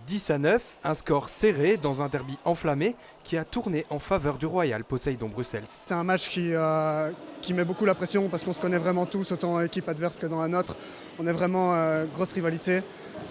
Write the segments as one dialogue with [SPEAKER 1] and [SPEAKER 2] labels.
[SPEAKER 1] 10-9, un score serré dans un derby enflammé qui a tourné en faveur du Royal Poseidon Bruxelles.
[SPEAKER 2] C'est un match qui met beaucoup la pression parce qu'on se connaît vraiment tous, autant équipe adverse que dans la nôtre. On est vraiment grosse rivalité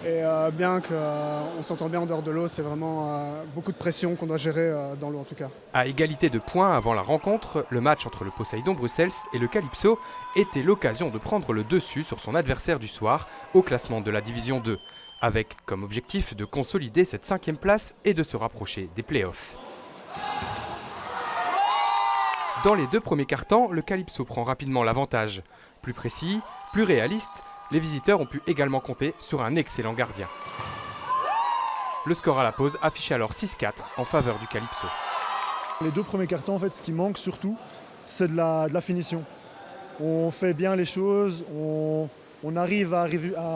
[SPEAKER 2] et bien qu'on s'entend bien en dehors de l'eau, c'est vraiment beaucoup de pression qu'on doit gérer dans l'eau en tout cas.
[SPEAKER 1] À égalité de points avant la rencontre, le match entre le Poseidon Bruxelles et le Calypso était l'occasion de prendre le dessus sur son adversaire du soir au classement de la Division 2. Avec comme objectif de consolider cette 5e place et de se rapprocher des playoffs. Dans les 2 premiers quart-temps, le Calypso prend rapidement l'avantage. Plus précis, plus réaliste, les visiteurs ont pu également compter sur un excellent gardien. Le score à la pause affichait alors 6-4 en faveur du Calypso.
[SPEAKER 3] Les 2 premiers cartons, en fait, ce qui manque surtout, c'est de la finition. On fait bien les choses, on arrive à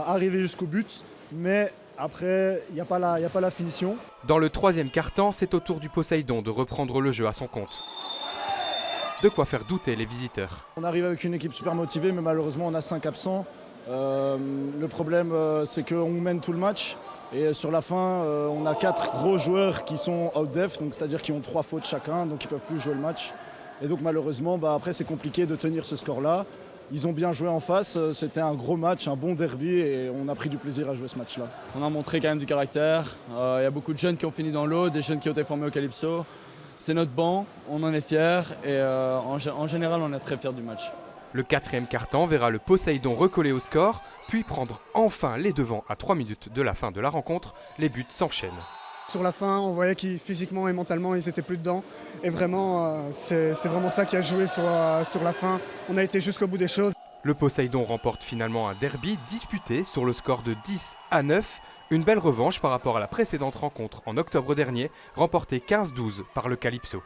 [SPEAKER 3] arriver jusqu'au but. Mais après, il n'y a pas la finition.
[SPEAKER 1] Dans le 3e quart-temps, c'est au tour du Poseidon de reprendre le jeu à son compte. De quoi faire douter les visiteurs.
[SPEAKER 4] On arrive avec une équipe super motivée, mais malheureusement on a 5 absents. Le problème, c'est qu'on mène tout le match. Et sur la fin, on a 4 gros joueurs qui sont out def, c'est-à-dire qui ont 3 fautes chacun, donc ils ne peuvent plus jouer le match. Et donc malheureusement, après c'est compliqué de tenir ce score-là. Ils ont bien joué en face, c'était un gros match, un bon derby et on a pris du plaisir à jouer ce match-là.
[SPEAKER 5] On a montré quand même du caractère, il y a beaucoup de jeunes qui ont fini dans l'eau, des jeunes qui ont été formés au Calypso. C'est notre banc, on en est fiers et en général on est très fiers du match.
[SPEAKER 1] Le 4e quart-temps verra le Poseidon recoller au score, puis prendre enfin les devants à 3 minutes de la fin de la rencontre. Les buts s'enchaînent.
[SPEAKER 2] Sur la fin, on voyait qu'ils physiquement et mentalement, ils n'étaient plus dedans. Et vraiment, c'est vraiment ça qui a joué sur la fin. On a été jusqu'au bout des choses.
[SPEAKER 1] Le Poseidon remporte finalement un derby disputé sur le score de 10-9. Une belle revanche par rapport à la précédente rencontre en octobre dernier, remportée 15-12 par le Calypso.